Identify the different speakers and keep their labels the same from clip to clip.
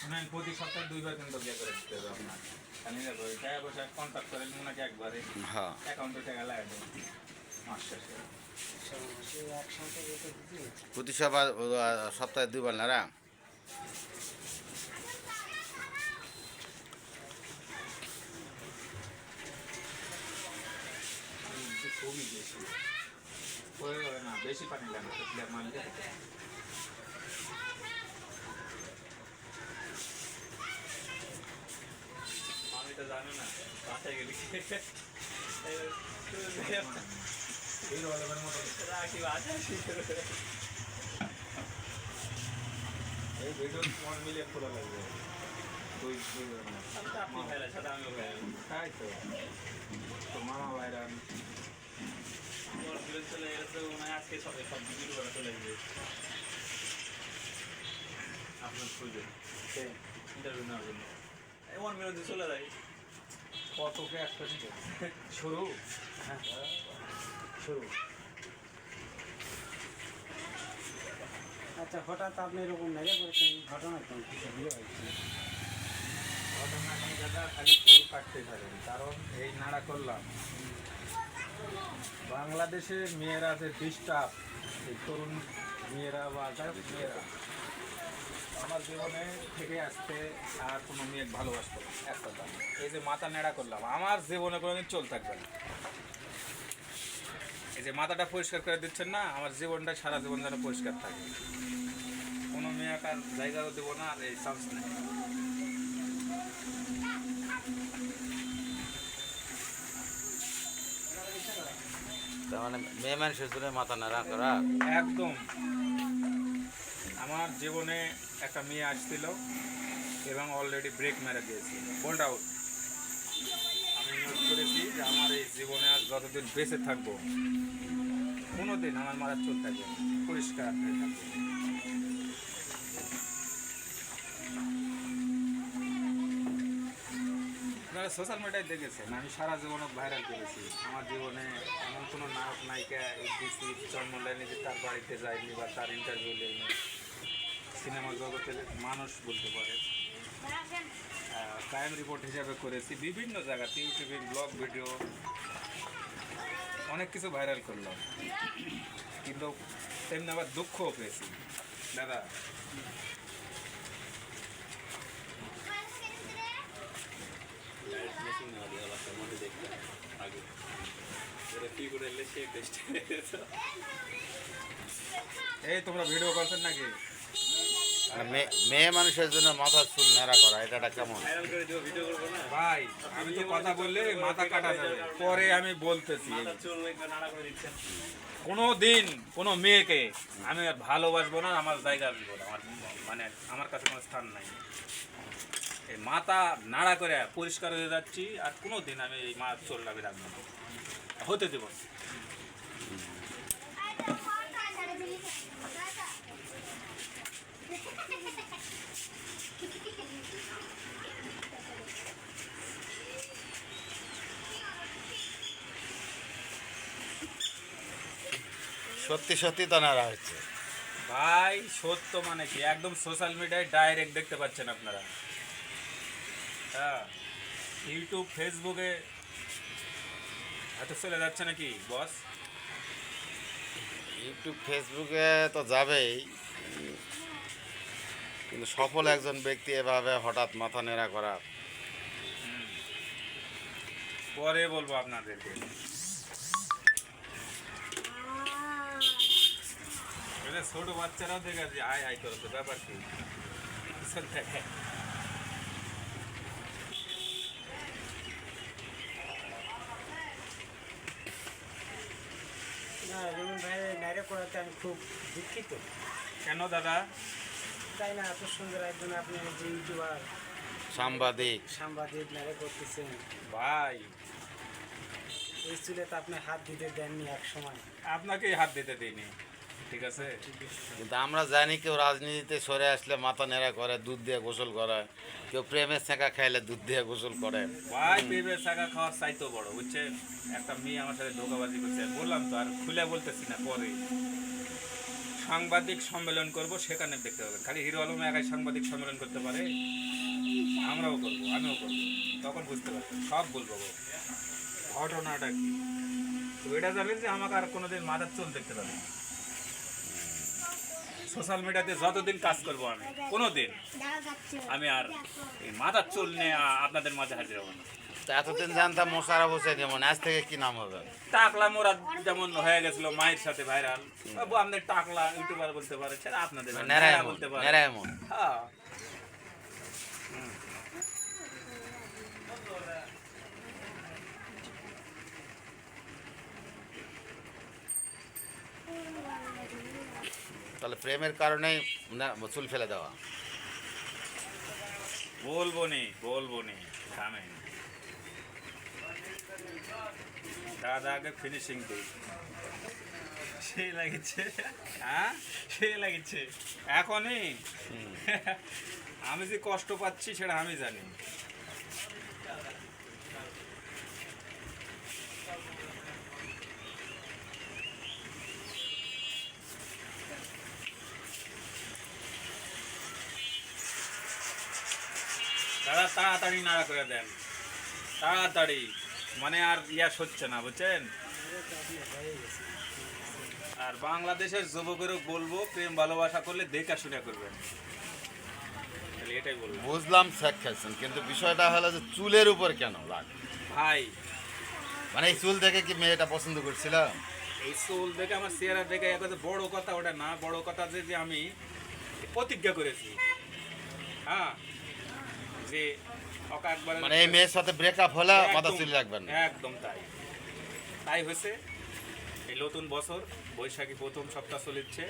Speaker 1: শুনেন প্রতি সপ্তাহে 2 বার কিন্তু বিয়ে করে দিতে হবে আপনার। খালি না করে টাকা পয়সা কন্ট্যাক্ট করেন ওনাকে একবারে
Speaker 2: হ্যাঁ
Speaker 1: অ্যাকাউন্টে টাকা লাগিয়ে দেন মাস শেষে।
Speaker 2: প্রতি সপ্তাহে 2 বার নারা
Speaker 1: খুবই বেশি হয়ে যাবে না, বেশি পানি লাগে তো মারলে। আমি তো জানি না বাসায় গেলে রাখি বাসায় এই ভিডিও মন মিলে খোলা লাগবে। আপনি খাইলে সাথে আমিও খাই তো তো মামা ভাইরা চলে গেছে ওনার আজকে সবাই সব ভিডিও করা চলে গেছে আপনার খুঁজে ইন্টারভিউ নেওয়ার জন্য এমন বিরোধী চলে যায় কতকে একটা শুরু হ্যাঁ শুরু।
Speaker 3: আচ্ছা হঠাৎ আপনি এরকম মেরে করেছেন ঘটনা কেন কিছু বিয়ে হয়েছে?
Speaker 1: ঘটনা এখন দাদা খালি চুল কাটতে থাকেন, কারণ এই নাড়া করলাম বাংলাদেশে মেয়েরা যে ডিস্টার্ব, এই তরুণ মেয়েরা বা যাই হোক মেয়েরা আমার জীবনে থেকে আসতে আর কোনো মেয়ে ভালোবাসতো না এক কথা। এই যে মাথা নেড়া করলাম আমার জীবনে কোনোদিন চল থাকবে না। এই যে মাথাটা পরিষ্কার করে দিচ্ছেন না, আমার জীবনটা সারা জীবন যেন পরিষ্কার থাকে। কোনো মেয়েটার জায়গাও দেবো না, আর এই চান্স নেই।
Speaker 2: তার মানে মেয়ে মানুষের জন্য মাথা নাড়া করা
Speaker 1: একদম। আমার জীবনে একটা মেয়ে আসছিল এবং অলরেডি ব্রেক মেরে দিয়েছি, বোল্ড আউট। আমি নোট করেছি যে আমার এই জীবনে আর যতদিন বেঁচে থাকবো কোনো দিন আমার মারার চোখ থাকবে না, পরিষ্কার হয়ে থাকবে। আপনারা সোশ্যাল মিডিয়ায় দেখেছেন আমি সারা জীবনে ভাইরাল করেছি। আমার জীবনে এমন কোনো নায়ক নায়িকা দিচ্ছি জন্ম নেয়নি যে তার বাড়িতে যায়নি বা তার ইন্টারভিউ নেয়নি। সিনেমা জগতের মানুষ বলতে পারে ক্রাইম রিপোর্ট হিসাবে করেছি বিভিন্ন জায়গাতে, ইউটিউবে ব্লগ ভিডিও অনেক কিছু ভাইরাল করলাম, কিন্তু তেমনি আবার দুঃখও পেয়েছি দাদা। এই তোমরা ভিডিও করছেন নাকি?
Speaker 2: মেয়ে মানুষের জন্য মাথার চুল নাড়া করা এটা কেমন?
Speaker 1: ভাই আমি তো কথা বললে মাথা কাটা যাবে, পরে আমি বলতেছি কোনো দিন কোনো মেয়েকে আমি আর ভালোবাসবো না, আমার জায়গা দিব না, আমার মানে আমার কাছে কোনো স্থান নাই। এই মাথা নাড়া করে পরিষ্কার হয়ে যাচ্ছি, আর কোনো দিন আমি এই মা চোর লাগি রাখবো না, হতে দেব না।
Speaker 2: সত্যি সত্যি তো নাড়া হচ্ছে
Speaker 1: ভাই সত্য মানে কি, একদম সোশ্যাল মিডিয়ায় ডাইরেক্ট দেখতে পাচ্ছেন আপনারা। হ্যাঁ ইউটিউব ফেসবুকে হয়তো চলে যাচ্ছে নাকি বস?
Speaker 2: ইউটিউব ফেসবুকে তো যাবেই, কিন্তু সফল একজন ব্যক্তি এভাবে হঠাৎ মাথা নেড়া করা
Speaker 1: পরে বলবো আপনাদেরকে। ছোট বাচ্চারাও দেখে আছে আয় আয় করো, তো ব্যাপার কি?
Speaker 3: না রবীন্দ্র ভাই নাইরে করাতে আমি খুব দুঃখিত।
Speaker 1: কেন দাদা?
Speaker 3: তাই না, এত সুন্দর একজন আপনি যে ইউটিউবার
Speaker 2: সাংবাদিক
Speaker 3: নাইরে করতেছেন
Speaker 1: ভাই
Speaker 3: এই চুলে তো আপনি হাত দিতে দেননি এক সময়।
Speaker 1: আপনাকেই হাত দিতে দিইনি, ঠিক আছে?
Speaker 2: কিন্তু আমরা জানি কেউ রাজনীতিতে সরে আসলে মাথা নেড়া করে, দুধ দিয়ে গোসল করে, কেউ প্রেমের ছাঁকা খাইলে দুধ দিয়ে গোসল করে।
Speaker 1: ভাই পেঁপের শাখা খাওয়ার চাইতো বড়, বুঝছেন? একটা মেয়ে আমার সাথে ধোকাবাজি করছে, বললাম তো, আর খুলে বলতেছি না, পরে সাংবাদিক সম্মেলন করব, সেখানে দেখতে পাবেন। খালি হিরো আলম একাই সাংবাদিক সম্মেলন করতে পারে, আমরাও করবো, আমিও করবো, তখন বুঝতে পারবেন, সব বলবো গো। ঘটনাটা কি তো এটা জানেন যে আমাকে আর কোনোদিন মাথার চুল দেখতে পাবেন না। সোশ্যাল মিডিয়াতে যতদিন কাজ করবো আমি, কোনোদিন আমি আর এই মাথার চুল নিয়ে আপনাদের মাঝে হাজির হবো না।
Speaker 2: তো এতদিন জানতাম মোশাররফ হোসেন, যেমন আজ থেকে কি নাম হবে?
Speaker 1: টাকলা মোরা যেমন হয়ে গেছিল মায়ের সাথে ভাইরাল, আপনাদের টাকলা ইউটিউবার বলতে পারে, সেটা আপনাদের ন্যাড়া বলতে পারে।
Speaker 2: নেরায়মন।
Speaker 1: হ্যাঁ।
Speaker 2: তাহলে প্রেমের কারণেই চুল ফেলে দেওয়া।
Speaker 1: বলবো নি থামেন। দাদা আগে ফিনিশিং দিই। সেই লাগছে, হ্যাঁ সেই লাগছে এখনই। আমি যে কষ্ট পাচ্ছি সেটা আমি জানি। দাদা তাড়াতাড়ি নাড়া করে দেন, তাড়াতাড়ি, মানে আর ইয়াস হচ্ছে না, বুঝছেন? আর বাংলাদেশের যুবকেরও বলবো, প্রেম ভালোবাসা করলে দেখা শুনে করবেন, তাহলে এটাই বলবো।
Speaker 2: বুঝলাম শেখ খাইছেন, কিন্তু বিষয়টা হলো যে চুলের উপর কেন রাগ?
Speaker 1: ভাই
Speaker 2: মানে এই চুল দেখে কি মেয়েটা পছন্দ করছিল?
Speaker 1: এই চুল দেখে, আমার চেহারা দেখে, একবার বড় কথা ওটা না, বড় কথা যে আমি প্রতিজ্ঞা করেছি, হ্যাঁ, যে ওকে একবার,
Speaker 2: মানে এই মেয়ের সাথে ব্রেকআপ হলে মাথা চুল রাখবেন না।
Speaker 1: একদম তাই হয়েছে। এই নতুন বছর বৈশাখী প্রথম সপ্তাহ চলিচ্ছে,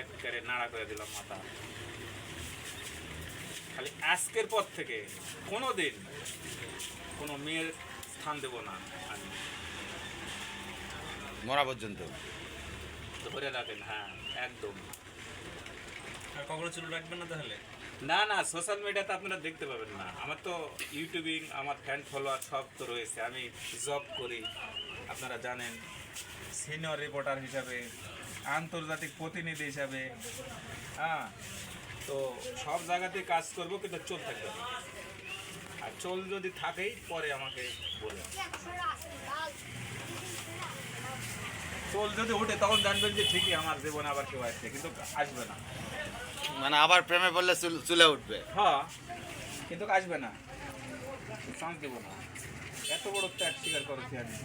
Speaker 1: একেবারে নাড়া করে দিলাম মাথা। খালি আজকের পর থেকে কোনোদিন কোনো মেয়ের স্থান দেব না আমি,
Speaker 2: মরা পর্যন্ত।
Speaker 1: ধরে রাখেন, হ্যাঁ একদম।
Speaker 3: আর কখনো চুল রাখবেন না তাহলে?
Speaker 1: না, সোশ্যাল মিডিয়াতে আপনারা দেখতে পাবেন না। আমার তো ইউটিউবিং, আমার ফ্যান ফলোয়ার সব তো রয়েছে। আমি জব করি, আপনারা জানেন, সিনিয়র রিপোর্টার হিসাবে, আন্তর্জাতিক প্রতিনিধি হিসাবে, হ্যাঁ, তো সব জায়গাতেই কাজ করব, কিন্তু চুল থাকবে না। আর চুল যদি থাকেই পরে আমাকে বলবেন। চুল যদি ওঠে তখন জানবেন যে ঠিকই আমার জীবনে আবার কেউ আসছে, কিন্তু আসবে না।
Speaker 2: মানে আবার প্রেমে পড়লে চুলে উঠবে।
Speaker 1: হ্যাঁ, কিন্তু আসবে না, চান্স দেবো না। এত বড় ত্যাগ স্বীকার করেছি আমি,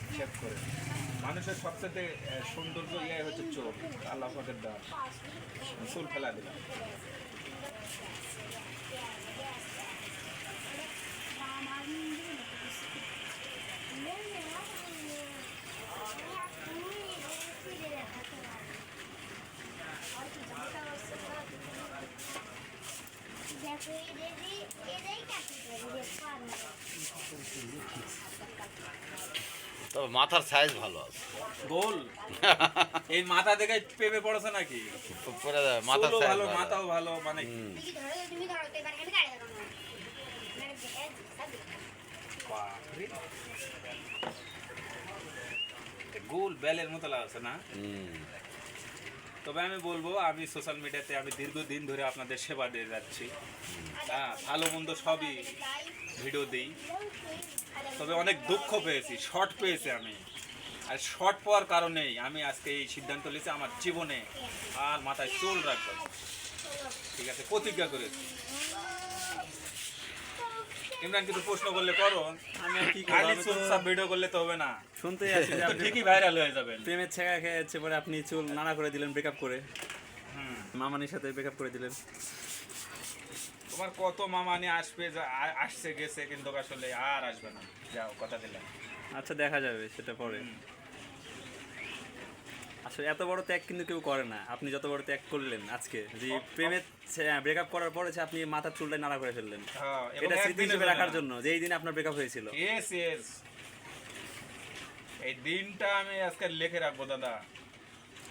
Speaker 1: হিসাব করে। মানুষের সবচেয়ে সৌন্দর্য ইয়ে হচ্ছে চোখ, আল্লাহ পাকের দান। চুল ফেলা দিলাম।
Speaker 2: তবে মাথার সাইজ ভালো আছে।
Speaker 1: গোল এই মাথা দেখে প্রেমে পড়েছে নাকি?
Speaker 2: পরে মাথার
Speaker 1: চুলও
Speaker 2: সাইজ
Speaker 1: ভালো,
Speaker 2: ভালো।
Speaker 1: মাথাও ভালো, মানে বাপরে, গোল বেলের মতো লাগছে না? তবে আমি বলবো, আমি সোশ্যাল মিডিয়াতে আমি দীর্ঘদিন ধরে আপনাদের সেবা দিয়ে যাচ্ছি, হ্যাঁ, ভালো মন্দ সবই ভিডিও দিই। তবে অনেক দুঃখ পেয়েছি, শর্ট পেয়েছি আমি। আর শর্ট পাওয়ার কারণেই আমি আজকে এই সিদ্ধান্ত নিয়েছি, আমার জীবনে আর মাথায় চুল রাখবো না। ঠিক আছে, প্রতিজ্ঞা করেছি। ইমরান কিছু প্রশ্ন করলে করো,
Speaker 3: আমি আর কি করবো?
Speaker 1: খালি
Speaker 3: আমি তো
Speaker 1: চুপচাপ ভিডিও করলে তো হবে না,
Speaker 3: শুনতেই আছি যে
Speaker 1: তো
Speaker 3: আপনি
Speaker 1: ঠিকই ভাইরাল হয়ে যাবেন।
Speaker 3: প্রেমের ছেঁকা খেয়েছে, পরে আপনি চুল নাড়া করে দিলেন ব্রেকআপ করে,
Speaker 1: হুম,
Speaker 3: মামানির সাথে ব্রেকআপ করে দিলেন।
Speaker 1: তোমার কত মামা নিয়ে আসবে, আসছে গেছে, কিন্তু আসলে আর আসবে না, যাও কথা দিলাম।
Speaker 3: আচ্ছা, দেখা যাবে সেটা পরে। আসলে এত বড় ত্যাগ কিন্তু কেউ করে না। আপনি যত বড় ত্যাগ করলেন আজকে, যে প্রেমের ব্রেকআপ করার পরে যে আপনি মাথার চুলটা নাড়া করে ফেললেন,
Speaker 1: হ্যাঁ, এবং
Speaker 3: এটা স্মৃতি
Speaker 1: একদিনের
Speaker 3: হিসেবে
Speaker 1: জন্য
Speaker 3: রাখার
Speaker 1: না।
Speaker 3: জন্য, যে এই দিনে আপনার ব্রেকআপ হয়েছিল।
Speaker 1: Yes, yes. এই দিনটা আমি আজকে লিখে রাখবো দাদা।